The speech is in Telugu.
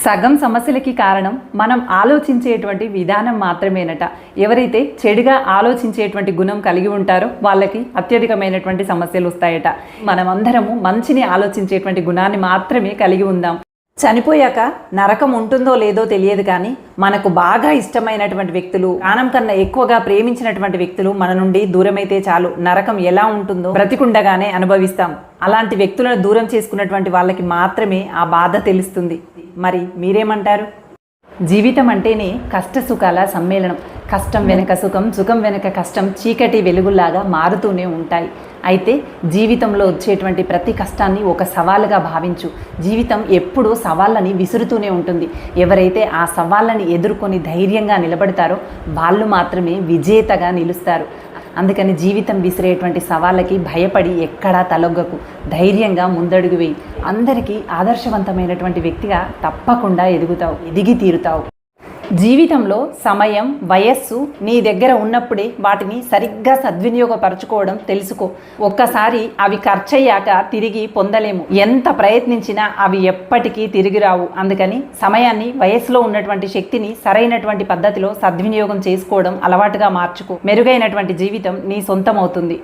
సగం సమస్యలకి కారణం మనం ఆలోచించేటువంటి విధానం మాత్రమేనట. ఎవరైతే చెడుగా ఆలోచించేటువంటి గుణం కలిగి ఉంటారో వాళ్ళకి అత్యధికమైనటువంటి సమస్యలు వస్తాయట. మనమందరము మంచిని ఆలోచించేటువంటి గుణాన్ని మాత్రమే కలిగి ఉందాం. చనిపోయాక నరకం ఉంటుందో లేదో తెలియదు, కానీ మనకు బాగా ఇష్టమైనటువంటి వ్యక్తులు, ప్రాణం కన్నా ఎక్కువగా ప్రేమించినటువంటి వ్యక్తులు మన నుండి దూరమైతే చాలు, నరకం ఎలా ఉంటుందో బ్రతికుండగానే అనుభవిస్తాం. అలాంటి వ్యక్తులను దూరం చేసుకున్నటువంటి వాళ్ళకి మాత్రమే ఆ బాధ తెలుస్తుంది. మరి మీరేమంటారు? జీవితం అంటేనే కష్ట సుఖాల సమ్మేళనం. కష్టం వెనక సుఖం, సుఖం వెనక కష్టం చీకటి వెలుగులాగా మారుతూనే ఉంటాయి. అయితే జీవితంలో వచ్చేటువంటి ప్రతి కష్టాన్ని ఒక సవాలుగా భావించు. జీవితం ఎప్పుడూ సవాళ్ళని విసురుతూనే ఉంటుంది. ఎవరైతే ఆ సవాళ్ళని ఎదుర్కొని ధైర్యంగా నిలబడతారో వాళ్ళు మాత్రమే విజేతగా నిలుస్తారు. అందుకని జీవితం విసిరేటువంటి సవాళ్ళకి భయపడి ఎక్కడా తలొగ్గకు, ధైర్యంగా ముందడుగు వేయి. అందరికీ ఆదర్శవంతమైనటువంటి వ్యక్తిగా తప్పకుండా ఎదిగి తీరుతావు. జీవితంలో సమయం, వయస్సు నీ దగ్గర ఉన్నప్పుడే వాటిని సరిగ్గా సద్వినియోగపరచుకోవడం తెలుసుకో. ఒక్కసారి అవి ఖర్చయ్యాక తిరిగి పొందలేము. ఎంత ప్రయత్నించినా అవి ఎప్పటికీ తిరిగి రావు. అందుకని సమయాన్ని, వయస్సులో ఉన్నటువంటి శక్తిని సరైనటువంటి పద్ధతిలో సద్వినియోగం చేసుకోవడం అలవాటుగా మార్చుకో. మెరుగైనటువంటి జీవితం నీ సొంతం అవుతుంది.